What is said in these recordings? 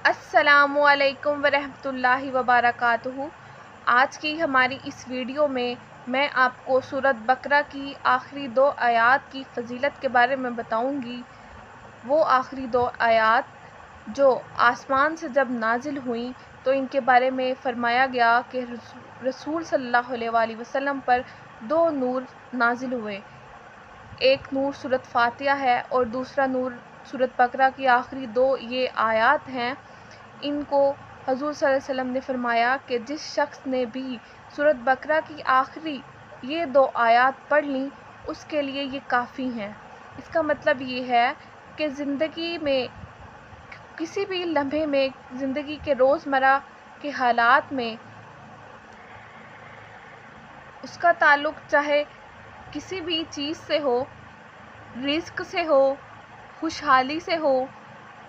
السلام علیکم ورحمۃ اللہ وبرکاتہ۔ آج کی ہماری اس ویڈیو میں آپ کو سورۃ بقرہ کی آخری 2 آیات کی فضیلت کے بارے میں بتاؤں گی۔ وہ آخری 2 آیات جو آسمان سے جب نازل ہوئیں تو ان کے بارے میں فرمایا گیا کہ رسول صلی اللہ علیہ وآلہ وسلم پر 2 نور نازل ہوئے۔ ایک نور سورۃ فاتحہ ہے اور دوسرا نور سورۃ بقرہ کی آخری 2 یہ آیات ہیں۔ ان کو حضور صلی اللہ علیہ وسلم نے فرمایا کہ جس شخص نے بھی سورۃ بقرہ کی آخری یہ 2 آیات پڑھ لیں اس کے لیے یہ کافی ہیں۔ اس کا مطلب یہ ہے کہ زندگی میں کسی بھی لمحے میں، زندگی کے روزمرہ کے حالات میں اس کا تعلق چاہے کسی بھی چیز سے ہو، رزق سے ہو، خوشحالی سے ہو،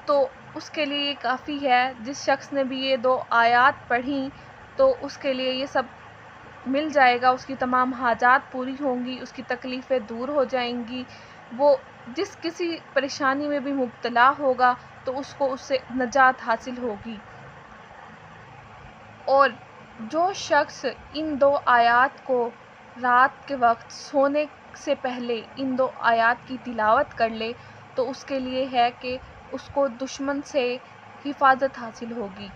تو اس کے لیے یہ کافی ہے۔ جس شخص نے بھی یہ 2 آیات پڑھیں تو اس کے لیے یہ سب مل جائے گا، اس کی تمام حاجات پوری ہوں گی، اس کی تکلیفیں دور ہو جائیں گی۔ وہ جس کسی پریشانی میں بھی مبتلا ہوگا تو اس کو اس سے نجات حاصل ہوگی۔ اور جو شخص ان 2 آیات کو رات کے وقت سونے سے پہلے ان 2 آیات کی تلاوت کر لے تو اس کے لیے ہے کہ اس کو دشمن سے حفاظت حاصل ہوگی۔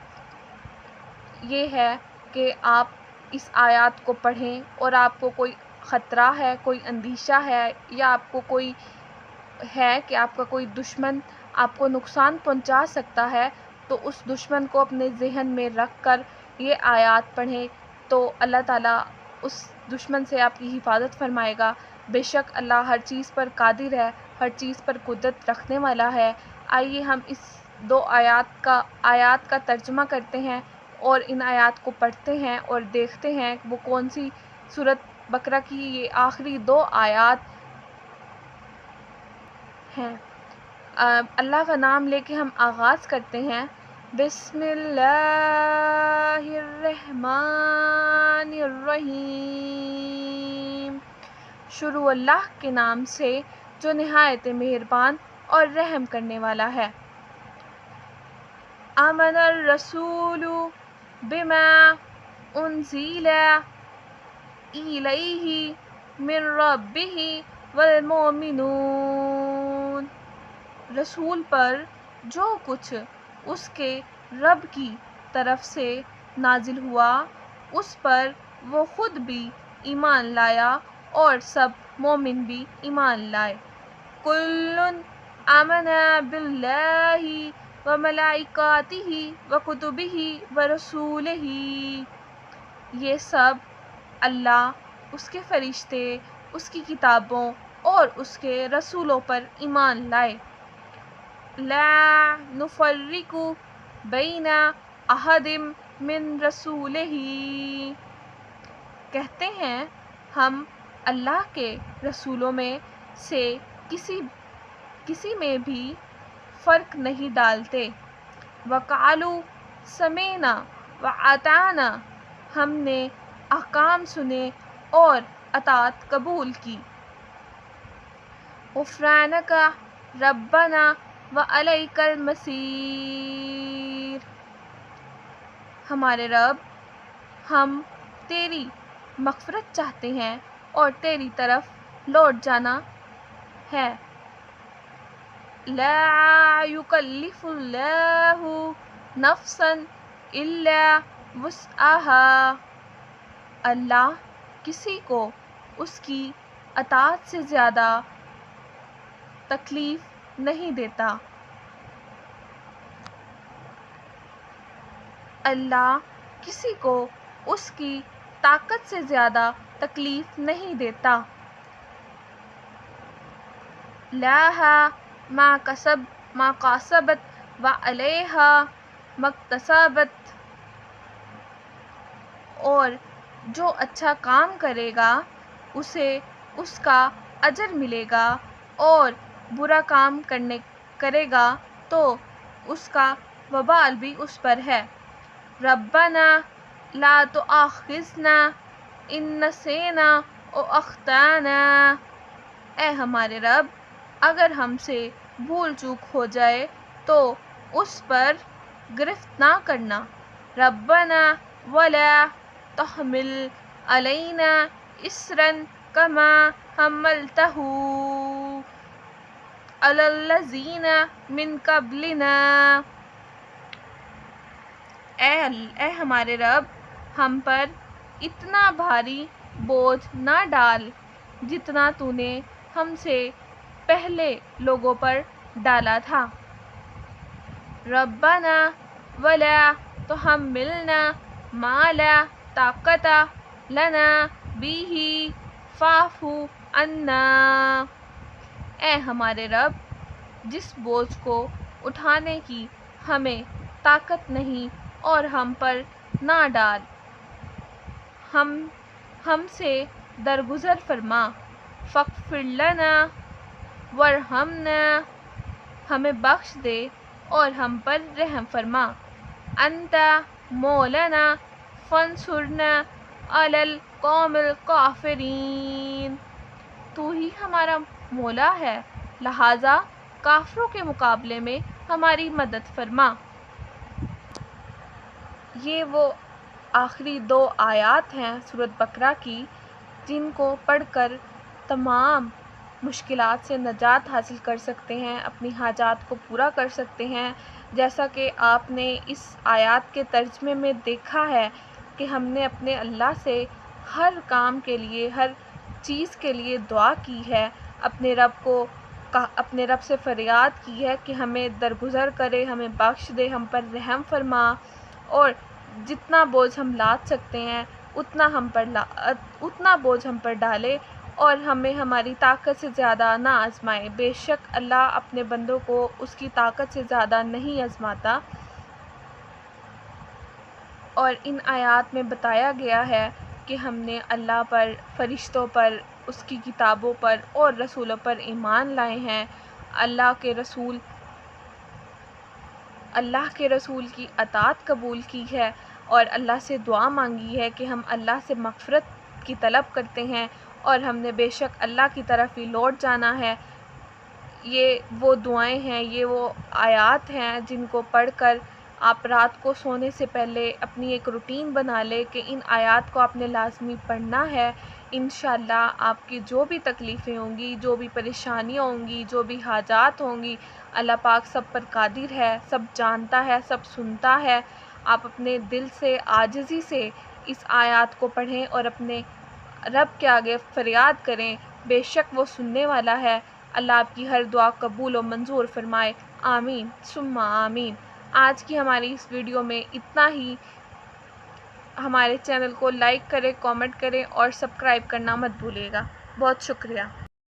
یہ ہے کہ آپ اس آیات کو پڑھیں اور آپ کو کوئی خطرہ ہے، کوئی اندیشہ ہے، یا آپ کو کوئی ہے کہ آپ کا کوئی دشمن آپ کو نقصان پہنچا سکتا ہے، تو اس دشمن کو اپنے ذہن میں رکھ کر یہ آیات پڑھیں تو اللہ تعالیٰ اس دشمن سے آپ کی حفاظت فرمائے گا۔ بے شک اللہ ہر چیز پر قادر ہے، ہر چیز پر قدرت رکھنے والا ہے۔ آئیے ہم اس 2 آیات کا ترجمہ کرتے ہیں اور ان آیات کو پڑھتے ہیں اور دیکھتے ہیں وہ کون سی سورۃ بقرہ کی یہ آخری 2 آیات ہیں۔ اللہ کا نام لے کے ہم آغاز کرتے ہیں۔ بسم اللہ الرحمن الرحیم۔ شروع اللہ کے نام سے جو نہایت مہربان اور رحم کرنے والا ہے۔ آمن الرسول بما انزل الیہ من ربہ والمؤمنون۔ رسول پر جو کچھ اس کے رب کی طرف سے نازل ہوا اس پر وہ خود بھی ایمان لایا اور سب مومن بھی ایمان لائے۔ کل آمن باللہ وملائکاتہ وکتبہ ورسولہ۔ یہ سب اللہ، اس کے فرشتے، اس کی کتابوں اور اس کے رسولوں پر ایمان لائے۔ لا نفرق بین احد من رسولہ۔ کہتے ہیں ہم اللہ کے رسولوں میں سے کسی میں بھی فرق نہیں ڈالتے۔ وقالوا سمعنا واطعنا۔ ہم نے احکام سنے اور اطاعت قبول کی۔ غفرانک ربنا والیک المصیر۔ ہمارے رب، ہم تیری مغفرت چاہتے ہیں اور تیری طرف لوٹ جانا ہے۔ لا یکلف اللہ نفسا الا وسعها۔ اللہ کسی کو اس کی طاقت سے زیادہ تکلیف نہیں دیتا۔ اللہ کسی کو اس کی طاقت سے زیادہ تکلیف نہیں دیتا۔ لہا ما کسبت وعلیہا ما اکتسبت۔ اور جو اچھا کام کرے گا اسے اس کا اجر ملے گا، اور برا کام کرے گا تو اس کا وبال بھی اس پر ہے۔ ربنا لا تؤاخذنا ان نسینا او اخطأنا۔ اے ہمارے رب، اگر ہم سے بھول چوک ہو جائے تو اس پر گرفت نہ کرنا۔ ربنا ولا تحمل علینا اسرا کما حملتہ علی الذین من قبلنا۔ اے ہمارے رب، ہم پر اتنا بھاری بوجھ نہ ڈال جتنا تو نے ہم سے پہلے لوگوں پر ڈالا تھا۔ ربنا ولا تحملنا ما لا طاقت لنا به واعف عنا۔ اے ہمارے رب، جس بوجھ کو اٹھانے کی ہمیں طاقت نہیں اور ہم پر نہ ڈال، ہم سے درگزر فرما۔ فاغفر لنا وارحمنا، ہمیں بخش دے اور ہم پر رحم فرما۔ انت مولانا فانصرنا علی القوم الکافرین، تو ہی ہمارا مولا ہے، لہٰذا کافروں کے مقابلے میں ہماری مدد فرما۔ یہ وہ آخری 2 آیات ہیں سورۃ بقرہ کی، جن کو پڑھ کر تمام مشکلات سے نجات حاصل کر سکتے ہیں، اپنی حاجات کو پورا کر سکتے ہیں۔ جیسا کہ آپ نے اس آیات کے ترجمے میں دیکھا ہے کہ ہم نے اپنے اللہ سے ہر کام کے لیے، ہر چیز کے لیے دعا کی ہے، اپنے رب سے فریاد کی ہے کہ ہمیں درگزر کرے، ہمیں بخش دے، ہم پر رحم فرما، اور جتنا بوجھ ہم لاد سکتے ہیں اتنا بوجھ ہم پر ڈالے، اور ہمیں ہماری طاقت سے زیادہ نہ آزمائے۔ بے شک اللہ اپنے بندوں کو اس کی طاقت سے زیادہ نہیں آزماتا۔ اور ان آیات میں بتایا گیا ہے کہ ہم نے اللہ پر، فرشتوں پر، اس کی کتابوں پر اور رسولوں پر ایمان لائے ہیں، اللہ کے رسول کی اطاعت قبول کی ہے، اور اللہ سے دعا مانگی ہے کہ ہم اللہ سے مغفرت کی طلب کرتے ہیں، اور ہم نے بے شک اللہ کی طرف ہی لوٹ جانا ہے۔ یہ وہ دعائیں ہیں، یہ وہ آیات ہیں جن کو پڑھ کر آپ رات کو سونے سے پہلے اپنی ایک روٹین بنا لے کہ ان آیات کو آپ نے لازمی پڑھنا ہے۔ انشاءاللہ آپ کی جو بھی تکلیفیں ہوں گی، جو بھی پریشانیاں ہوں گی، جو بھی حاجات ہوں گی، اللہ پاک سب پر قادر ہے، سب جانتا ہے، سب سنتا ہے۔ آپ اپنے دل سے، عاجزی سے اس آیات کو پڑھیں اور اپنے رب کے آگے فریاد کریں، بے شک وہ سننے والا ہے۔ اللہ آپ کی ہر دعا قبول و منظور فرمائے، آمین ثم آمین۔ آج کی ہماری اس ویڈیو میں اتنا ہی۔ ہمارے چینل کو لائک کریں، کامنٹ کریں اور سبسکرائب کرنا مت بھولیے گا۔ بہت شکریہ۔